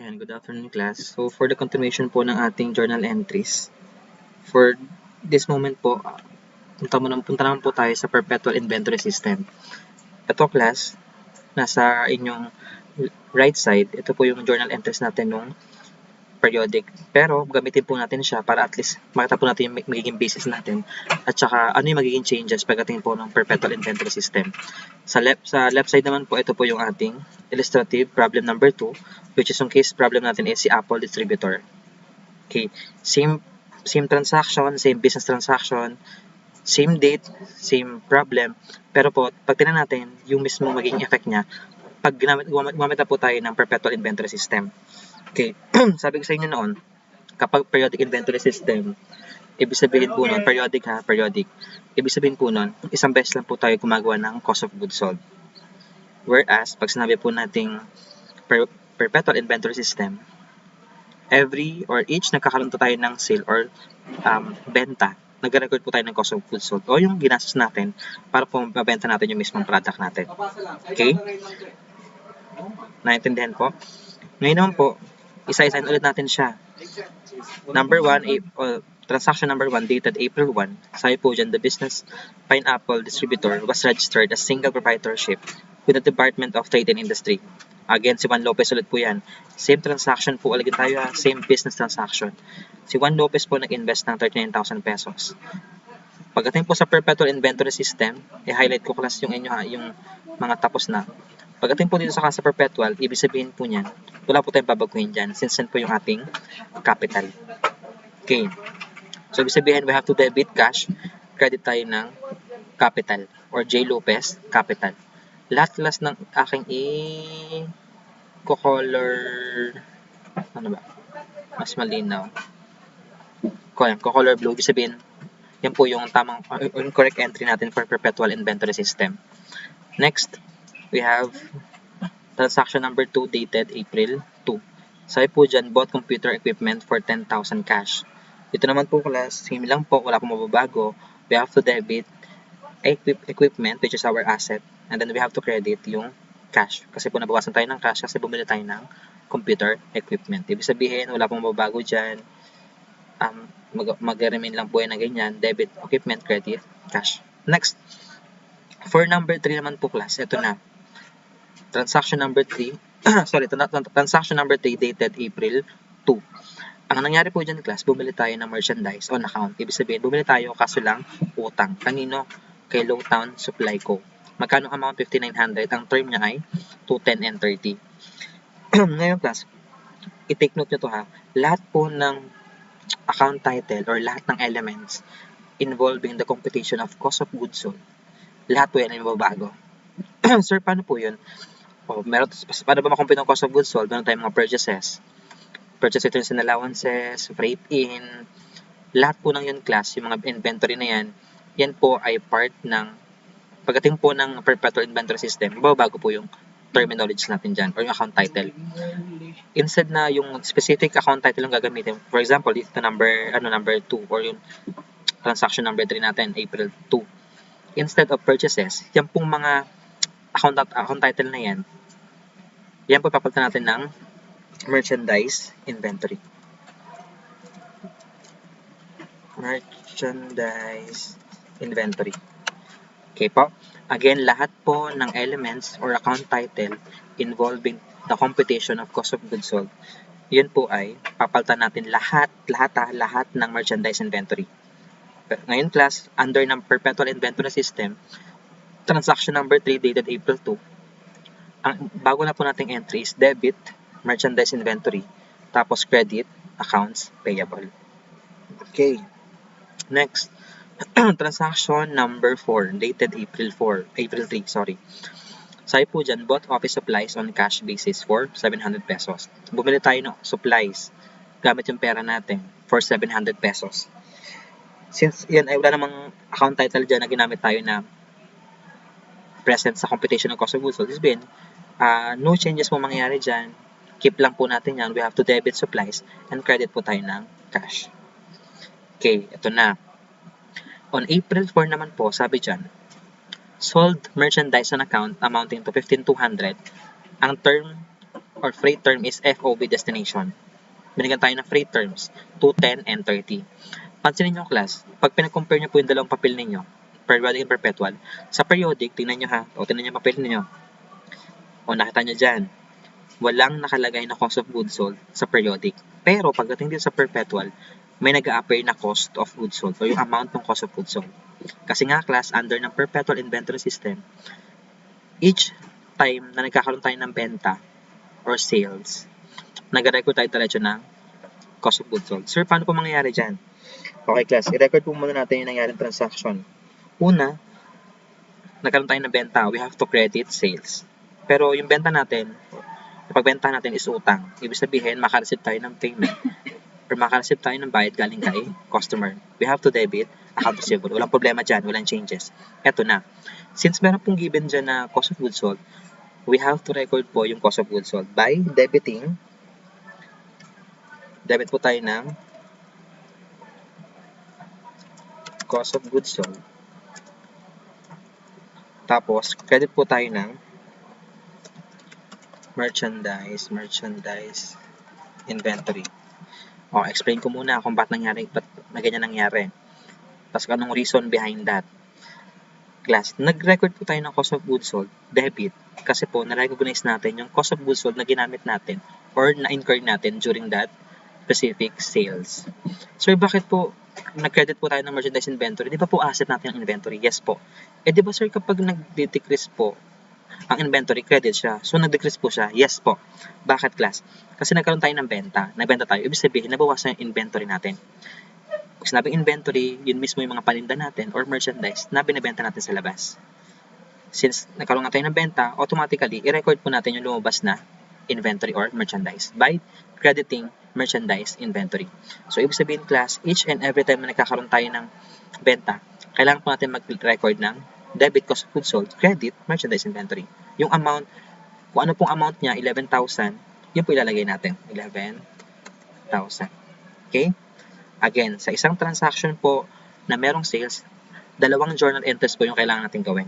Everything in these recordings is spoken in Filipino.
Ayan, good afternoon class. So for the continuation po ng ating journal entries, for this moment po, punta naman po tayo sa perpetual inventory system. Ito class, nasa inyong right side, ito po yung journal entries natin nung periodic. Pero gamitin po natin siya para at least makita po natin yung magiging basis natin at saka ano yung magiging changes pagdating po ng perpetual inventory system. Sa left side naman po, ito po yung ating illustrative problem number 2, which is yung case problem natin is si Apple Distributor. Okay, same transaction, same business transaction, same date, same problem, pero po pag tingnan natin yung mismo magiging effect niya pag gumamit na po tayo ng perpetual inventory system. Okay, sabi ko sa inyo noon, kapag periodic inventory system, ibig sabihin po nun, periodic. Ibig sabihin po nun, isang beses lang po tayo gumagawa ng cost of goods sold. Whereas, pag sinabi po nating perpetual inventory system, every or each nagkakaroon tayo ng sale or benta, nag-record po tayo ng cost of goods sold o yung ginastos natin para po mabenta natin yung mismong product natin. Okay? Naintindihan po? Ngayon naman po, isa-isahin ulit natin siya. Number 1, transaction number 1 dated April 1. Sabi po dyan, the business Pineapple Distributor was registered as single proprietorship with the Department of Trade and Industry. Again, si Juan Lopez ulit po yan. Same transaction po ulit tayo, same business transaction. Si Juan Lopez po nag-invest ng 39,000 pesos. Pagdating po sa perpetual inventory system, i-highlight ko class yung inyo yung mga tapos na. Pagdating po dito sa perpetual, ibig sabihin po niyan, wala po tayong babaguhin dyan since yan po yung ating capital. Okay. So, ibig sabihin, we have to debit cash, credit tayo ng capital or J. Lopez capital. Lahat class ng aking color ano ba? Mas malinaw. Color blue, ibig sabihin, yan po yung tamang yung correct entry natin for perpetual inventory system. Next, we have transaction number 2 dated April 2. Sabi po dyan, bought computer equipment for 10,000 cash. Ito naman po class, same lang po, wala pong mababago. We have to debit equipment, which is our asset, and then we have to credit yung cash. Kasi po nabawasan tayo ng cash kasi bumili tayo ng computer equipment. Ibig sabihin, wala pong mababago dyan. Mag-remain lang po yan na ganyan, debit equipment, credit, cash. Next, for number 3 naman po class, ito na. Transaction number 3, transaction number 3 dated April 2. Ang nangyari po dyan class, bumili tayo ng merchandise on account. Ibig sabihin, bumili tayo kaso lang utang. Kanino? Kay Lowtown Supply Co. Magkano amount? 5,900. Ang term niya ay 210 and 30. Ngayon class, i-take note nyo to ha. Lahat po ng account title or lahat ng elements involving the computation of cost of goods sold, lahat po yan ay mababago. Sir, paano po yun? Paano ba makompute ang cost of goods sold? Meron tayong mga purchases, purchase returns and allowances, freight in, lahat po ng yun class, yung mga inventory na yan, yan po ay part ng, pagdating po ng perpetual inventory system, bago po yung terminology natin dyan, or yung account title. Instead na yung specific account title yung gagamitin, for example, ito number 2, or yung transaction number 3 natin, April 2. Instead of purchases, yan pong mga account title na yan, yan po papalitan natin ng merchandise inventory. Merchandise inventory. Okay po. Again, lahat po ng elements or account title involving the computation of cost of goods sold, yun po ay papalitan natin lahat ng merchandise inventory. Ngayon class, under ng perpetual inventory system, transaction number 3 dated April 2, ang bago na po nating entry is debit, merchandise inventory, tapos credit, accounts payable. Okay. Next, transaction number 4 dated April 3, sorry. Sabi po dyan, bought office supplies on cash basis for 700 pesos. Bumili tayo ng supplies gamit yung pera natin for 700 pesos. Since yan ay wala namang account title dyan na ginamit tayo na present sa computation ng cost of goods sold, no changes po mangyayari dyan. Keep lang po natin yan. We have to debit supplies and credit po tayo ng cash. Okay, ito na. On April 4 naman po, sabi dyan, sold merchandise on account amounting to 15,200. Ang term or freight term is FOB destination. Binigyan tayo ng freight terms, 2, 10, and 30. Pansinin nyo class, pag pinag-compare nyo po yung dalawang papel ninyo, periodic and perpetual, sa periodic, tingnan nyo ha, o tingnan nyo yung papel ninyo. O nakita nyo dyan, walang nakalagay na cost of goods sold sa periodic. Pero pagdating din sa perpetual, may nag-a-appear na cost of goods sold o yung amount ng cost of goods sold. Kasi nga class, under ng perpetual inventory system, each time na nagkakaroon tayo ng benta or sales, nag-record tayo talaga ng cost of goods sold. Sir, paano po mangyayari dyan? Okay class, i-record po muna natin yung nangyaring transaction. Una, nagkaroon tayo ng benta, we have to credit sales. Pero yung benta natin, pagbenta natin is utang. Ibig sabihin, makareceive tayo ng payment or makareceive tayo ng bayad galing kay customer. We have to debit account receivable. Walang problema dyan, walang changes. Eto na. Since meron pong given dyan na cost of goods sold, we have to record po yung cost of goods sold by debiting. Debit po tayo ng cost of goods sold. Tapos, credit po tayo ng merchandise inventory. O, explain ko muna kung ba't nangyari, ba't na ganyan nangyari. Tapos, anong reason behind that. Class, nag-record po tayo ng cost of goods sold, debit, kasi po, na-recognize natin yung cost of goods sold na ginamit natin or na-incur natin during that specific sales. So, bakit po nag-credit po tayo ng merchandise inventory? Di ba po asset natin ang inventory? Yes po. Di ba sir, kapag nag-decrease po ang inventory, credit siya. So, nag-decrease po siya. Yes po. Bakit class? Kasi nagkaroon tayo ng benta. Nagbenta tayo. Ibig sabihin, nabawasan yung inventory natin. Pag sinabing inventory, yun mismo yung mga paninda natin or merchandise na binibenta natin sa labas. Since nagkaroon nga tayo ng benta, automatically, i-record po natin yung lumabas na inventory or merchandise by crediting merchandise inventory. So, ibig sabihin class, each and every time na nagkakaroon tayo ng benta, kailangan po natin mag-record ng debit cost of goods sold, credit, merchandise inventory. Yung amount, kung ano pong amount niya, 11,000, yun po ilalagay natin. 11,000. Okay? Again, sa isang transaction po na merong sales, dalawang journal entries po yung kailangan natin gawin.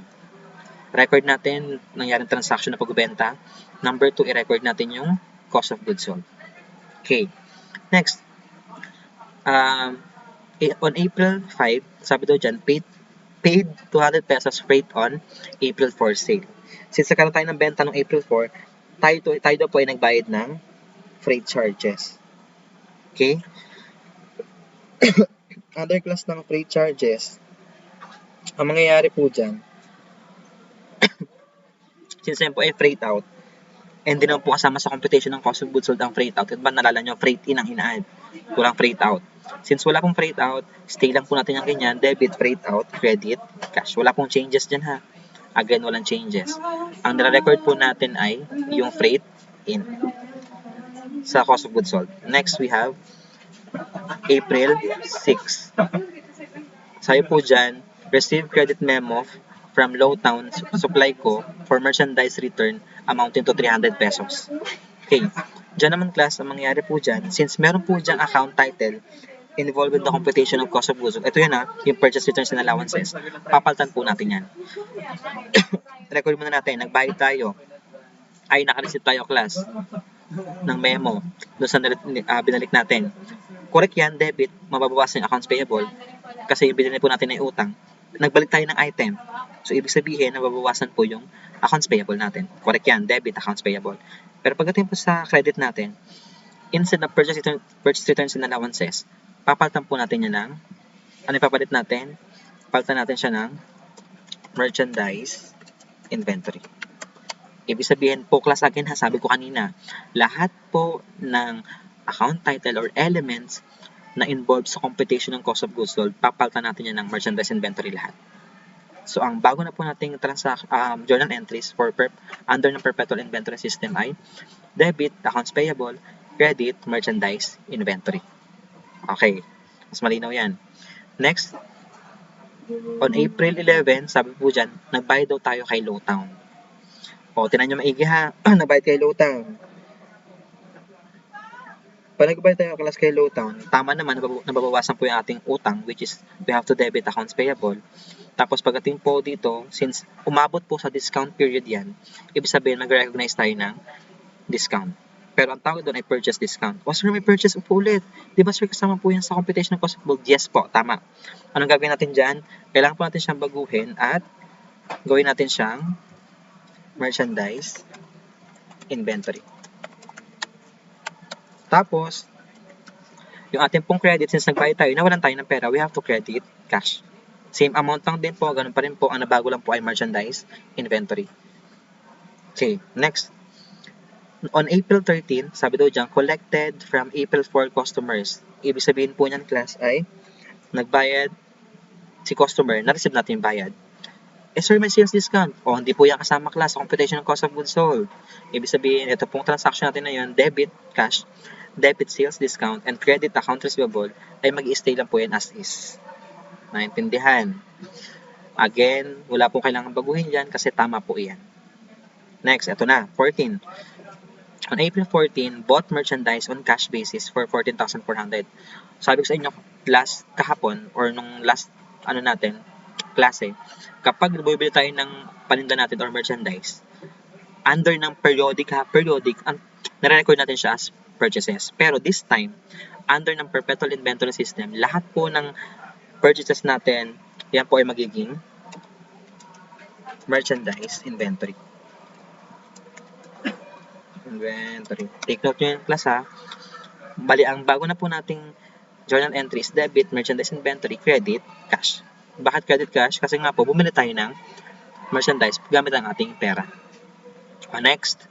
Record natin nangyaring transaction na pagbenta. Number 2, i-record natin yung cost of goods sold. Okay. Next. On April 5, sabi daw dyan, paid 200 pesos freight on April 4 sale. Since nagkaroon tayo ng benta noong April 4, tayo daw po ay nagbayad ng freight charges. Okay? Other class ng freight charges, ang mangyayari po dyan, since yan po ay freight out, and din naman po kasama sa computation ng cost of goods sold ang freight out, at ba nalala nyo, freight in ang ina-add, walang freight out. Since wala pong freight out, stay lang po natin yung ganyan, debit, freight out, credit, cash. Wala pong changes dyan ha. Again, walang changes. Ang nire-record po natin ay yung freight in sa cost of goods sold. Next, we have April 6. Sabi po dyan, receive credit memo from Lowtown Supply Co. for merchandise return amounting to 300 pesos. Okay. Diyan naman class, ang mangyayari po dyan, since meron po dyan account title involved in the computation of cost of goods sold, ito yun ha, yung purchase returns and allowances, papalitan po natin yan. Record muna natin, nagbayad tayo, ay naka-receive tayo class ng memo doon sa binalik natin. Correct yan, debit, mababawasan yung accounts payable kasi yung binili po natin ay utang. Nagbalik tayo ng item. So, ibig sabihin, nababawasan po yung accounts payable natin. Correct yan, debit, accounts payable. Pero pagdating po sa credit natin, instead of purchase returns and allowances, papalitan po natin yan ng, ano ipapalit natin? Palitan natin siya ng merchandise inventory. Ibig sabihin po, class again ha, sabi ko kanina, lahat po ng account title or elements na involved sa computation ng cost of goods sold, papalitan natin yan ng merchandise inventory lahat. So, ang bago na po nating journal entries for under ng perpetual inventory system ay debit, accounts payable, credit, merchandise, inventory. Okay. Mas malinaw yan. Next, on April 11, sabi po dyan, nagbayad daw tayo kay Lowtown. O, tinan nyo maigi ha, nagbayad kay Lowtown. Pag nagbayad tayo class kay Lowtown, tama naman, nababawasan po yung ating utang, which is we have to debit accounts payable. Tapos pagdating po dito, since umabot po sa discount period yan, ibig sabihin mag-recognize tayo ng discount. Pero ang tawag doon ay purchase discount. O sir, may purchase po ulit. Di ba sir, kasama po yan sa computation ng cost of goods? Yes po, tama. Anong gagawin natin dyan? Kailangan po natin siyang baguhin at gawin natin siyang merchandise inventory. Tapos, yung ating pong credit, since nagbayad tayo, nawalan tayo ng pera, we have to credit cash. Same amount lang din po, ganun pa rin po. Ang nabago lang po ay merchandise inventory. Okay, next. On April 13, sabi daw dyan, collected from April 4 customers. Ibig sabihin po niyan, class, ay nagbayad si customer, na-receive natin yung bayad. Eh sir, may sales discount. O, hindi po yan kasama, class, sa computation ng cost of goods sold. Ibig sabihin, ito pong transaction natin na yun, debit, cash, debit, sales discount, and credit account receivable, ay mag-i-stay lang po yan as is. Naintindihan? Again, wala pong kailangan baguhin dyan kasi tama po yan. Next, ito na, 14. On April 14, bought merchandise on cash basis for 14,400. Sabi ko sa inyo, last kahapon, or nung last, klase, kapag bumibili tayo ng paninda natin or merchandise, under ng periodic, nare-record natin siya as purchases. Pero this time, under ng perpetual inventory system, lahat po ng purchases natin, yan po ay magiging merchandise inventory. Take note nyo yung class ha. Bali, ang bago na po nating journal entries, debit, merchandise inventory, credit, cash. Bakit credit cash? Kasi nga po, bumili tayo ng merchandise gamit ang ating pera. Next,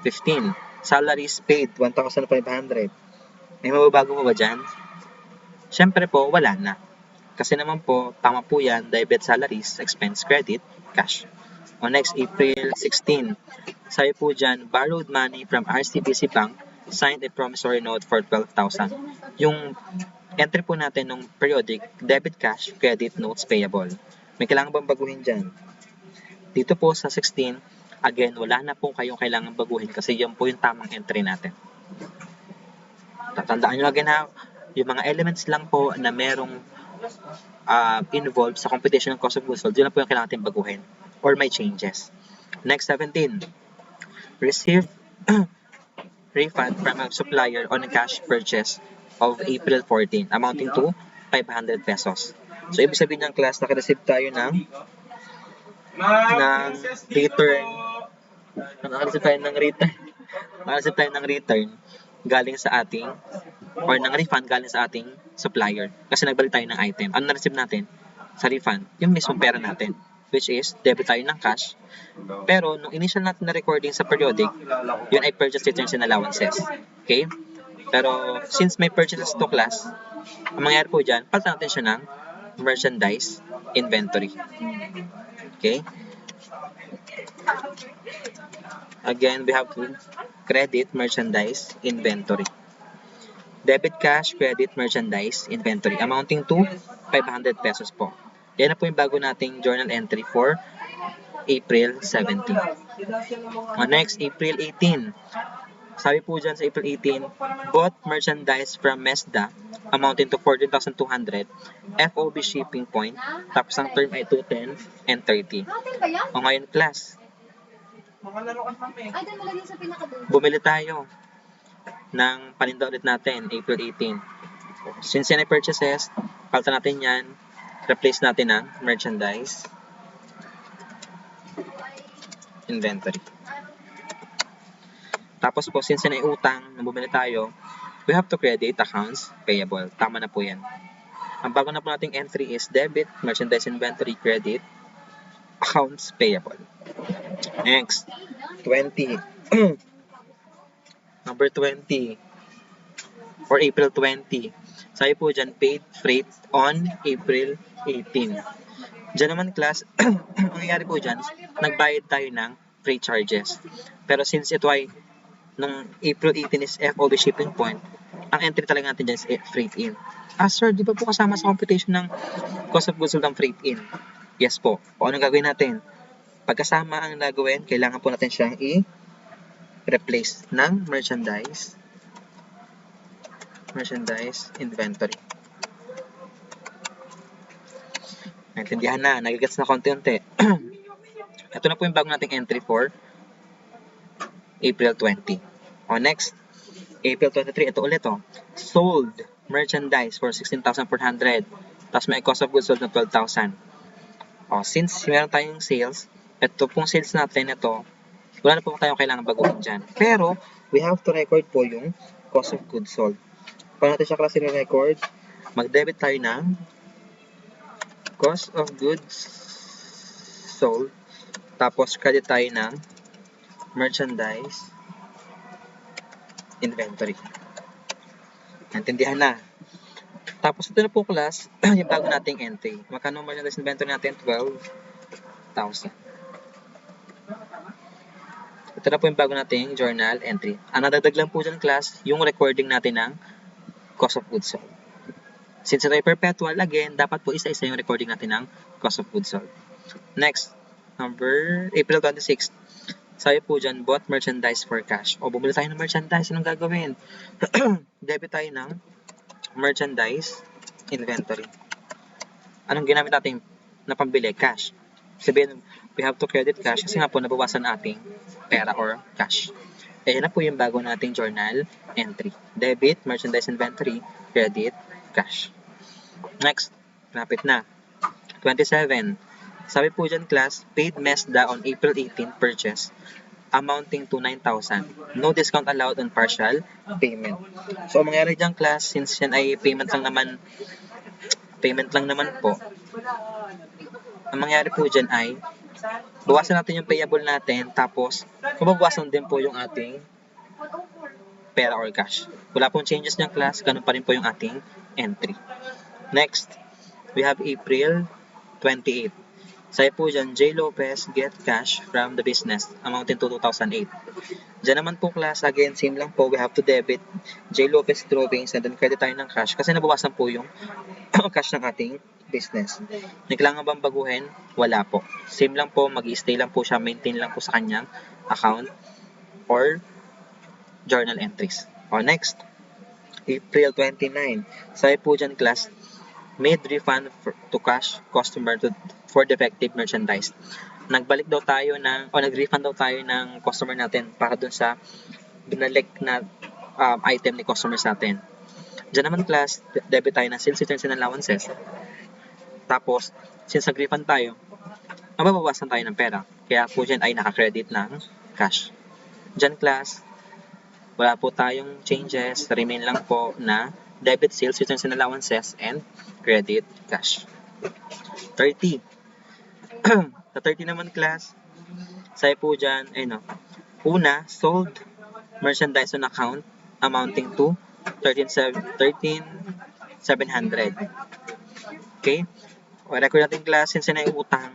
15. Salaries paid, 1,500. May mababago mo ba dyan? Siyempre po, wala na. Kasi naman po, tama po yan, debit, salaries, expense, credit, cash. Next, April 16. Sabi po dyan, borrowed money from RCBC Bank, signed a promissory note for 12,000. Yung entry po natin ng periodic, debit cash, credit, notes payable. May kailangan bang baguhin dyan? Dito po sa 16, again, wala na po kayong kailangan baguhin kasi yun po yung tamang entry natin. Tatandaan nyo again ha, yung mga elements lang po na merong involved sa computation ng cost of goods sold, yun na po yung kailangan natin baguhin or may changes. Next, 17. Receive refund from a supplier on a cash purchase of April 14 amounting to 500 pesos. So, ibig sabihin ng class, nakareceive tayo ng return. Nakareceive tayo ng return galing sa ating or ng refund galing sa ating supplier. Kasi nagbalik tayo ng item. Ano na-receive natin? Sa refund, yung mismong pera natin. Which is, debit tayo ng cash. Pero, nung initial natin na recording sa periodic, yun ay purchase returns and allowances. Okay? Pero, since may purchases to class, ang mangyayari po dyan, palitan natin siya ng merchandise inventory. Okay? Again, we have to credit merchandise inventory. Debit cash, credit merchandise inventory amounting to 500 pesos po. Yan na po yung bago nating journal entry for April 17. Next, April 18. Sabi po dyan sa April 18, bought merchandise from Mesda amounting to 14,200, FOB shipping point, tapos ang term ay 210 and 30. O ngayon class, bumili tayo ng paninda ulit natin, April 18. Since yan ay purchases, palitan natin yan, replace natin ng merchandise inventory. Tapos po, since yan ay utang na bumili tayo, we have to credit accounts payable. Tama na po yan. Ang bago na po nating entry is debit, merchandise inventory, credit, accounts payable. Next, 20. Number 20. Or April 20. Sabi po dyan, paid freight on April 18. Diyan naman class, ang nangyayari po dyan, nagbayad tayo ng freight charges. Pero since ito ay, nung April 18 is FOB shipping point, ang entry talaga natin dyan is freight in. Sir, di ba po kasama sa computation ng cost of goods sold ang freight in? Yes po. O anong gagawin natin? Pagkasama ang gagawin, kailangan po natin siyang i-replace ng merchandise inventory. Naintindihan na, nagigets na konti-unti. Ito na po yung bago nating entry for April 20. O, next, April 23, ito ulit, sold merchandise for 16,400. Tapos may cost of goods sold na 12,000. O, since meron tayong sales, ito pong sales natin, ito, wala na po tayong kailangan baguhin dyan. Pero, we have to record po yung cost of goods sold. Paano natin siya klase record? Mag-debit tayo ng cost of goods sold. Tapos, credit tayo ng merchandise inventory. Naintindihan na. Tapos, ito na po class, yung bago nating entry. Magkano merchandise inventory natin? 12,000. Ito na po yung bago nating journal entry. Ang nadagdag lang po dyan class, yung recording natin ng cost of goods sold. Since ito ay perpetual, again, dapat po isa-isa yung recording natin ng cost of goods sold. Next, April 26. Sabi po dyan, bought merchandise for cash. O, bumili tayo ng merchandise. Anong gagawin? Debit tayo ng merchandise inventory. Anong ginamit natin na pambili? Cash. Sabihin, we have to credit cash kasi nga po nabawasan ating pera or cash. Ayan na po yung bago nating journal entry. Debit, merchandise inventory, credit, cash. Next, napit na. 27. Sabi po dyan class, paid MESDA on April 18 purchase amounting to 9,000. No discount allowed on partial payment. So, ang mangyari dyan class, since yan ay payment lang naman po, ang mangyari po dyan ay bawasan natin yung payable natin, tapos mababawasan din po yung ating pera or cash. Wala pong changes ng class, ganun pa rin po yung ating entry. Next, we have April 28. Sabi po dyan, J. Lopez get cash from the business amounting to 2,008. Dyan naman po class, again, same lang po, we have to debit J. Lopez drawings and then credit tayo ng cash kasi nabawasan po yung cash ng ating business. Kailangan bang baguhin? Wala po. Same lang po, mag-i-stay lang po siya, maintain lang po sa kanyang account or journal entries. O, next, April 29. Sabi po dyan class, made refund to cash customer for defective merchandise. Nag-refund daw tayo ng customer natin para dun sa binalik na item ni customer sa atin. Diyan naman class, debit tayo ng sales returns and allowances. Tapos, since nag-refund tayo, mababawasan tayo ng pera. Kaya po dyan ay naka-credit ng cash. Diyan class, wala po tayong changes. Remain lang po na debit sales returns and allowances and credit cash. 30. Sa 30 naman class, sabi po dyan, una, sold merchandise on account amounting to 13,700. Okay? O, record natin class, since na yung utang,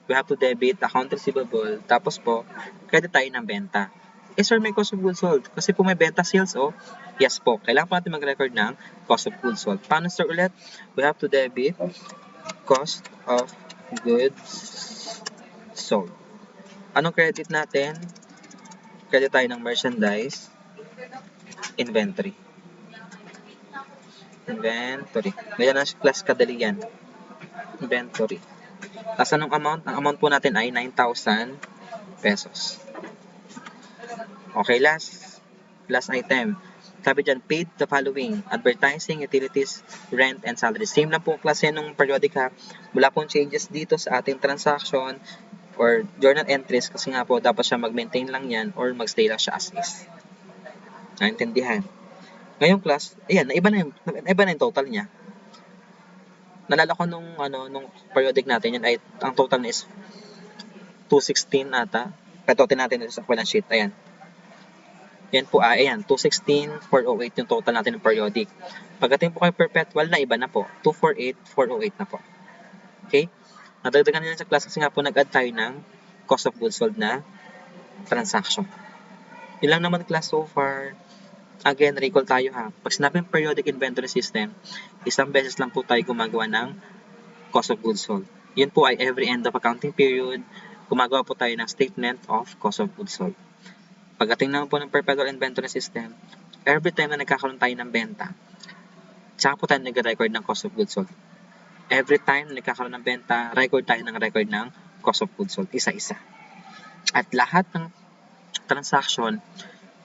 we have to debit account receivable, tapos po, credit tayo ng benta. Sir, may cost of goods sold. Kasi po may benta sales, yes po. Kailangan po natin mag-record ng cost of goods sold. Paano, sir, ulit? We have to debit cost of goods sold. Anong credit natin? Credit tayo ng merchandise inventory. Ganyan ang class kadali yan. Inventory. Tapos anong amount? Ang amount po natin ay 9,000 pesos. Okay, last item. Sabi dyan, paid the following: advertising, utilities, rent, and salary. Same lang po klase nung periodic ha. Wala pong changes dito sa ating transaction or journal entries kasi nga po dapat siya mag-maintain lang yan or mag-stay lang siya as is. Naintindihan? Ngayong class, ayan, iba na yung total niya. Nalala ko nung periodic natin, yan ay, ang total niya is 216 ata. Petotin natin ito sa balance sheet. Ayan. Yan po, ayan, 216,408 yung total natin ng periodic. Pagdating po kay perpetual na iba na po, 248,408 na po. Okay? Nadagdagan nila sa class kasi nga po nag-add tayo ng cost of goods sold na transaction. Yun lang naman class so far. Again, recall tayo ha. Pag sinabing periodic inventory system, isang beses lang po tayo gumagawa ng cost of goods sold. Yun po ay every end of accounting period, gumagawa po tayo ng statement of cost of goods sold. Pagdating naman po ng perpetual inventory system, every time na nagkakaroon tayo ng benta, tsaka po tayo nag-record ng cost of goods sold. Every time na nagkakaroon ng benta, record ng cost of goods sold, isa-isa. At lahat ng transaction,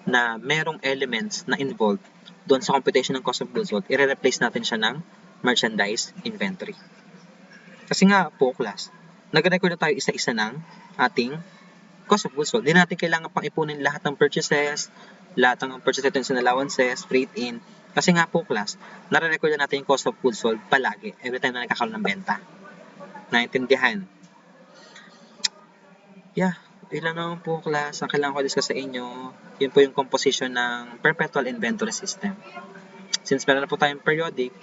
na merong elements na involved doon sa computation ng cost of goods sold, i-replace natin siya ng merchandise inventory. Kasi nga po, class, nag-record na tayo isa-isa ng ating cost of goods sold. Hindi natin kailangan pang ipunin lahat ng purchases, lahat ng purchase items and allowances, freight in. Kasi nga po, class, nare-record na natin yung cost of goods sold palagi, every time na nagkakaroon ng benta. Naintindihan? Yeah, ilan naman po, class, ang kailangan ko discuss sa inyo, yun po yung composition ng perpetual inventory system. Since meron na po tayong periodic,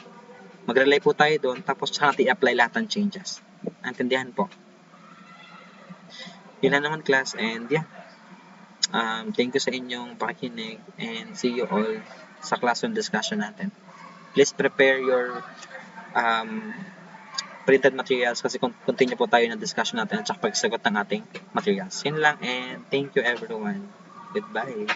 mag-rely po tayo doon, tapos tsaka natin i-apply lahat ng changes. Naintindihan po? Yun lang naman, class, and yeah. Thank you sa inyong pakikinig and see you all sa classroom discussion natin. Please prepare your printed materials kasi continue po tayo ng discussion natin at saka pagsagot ng ating materials. Yun lang and thank you everyone. Goodbye.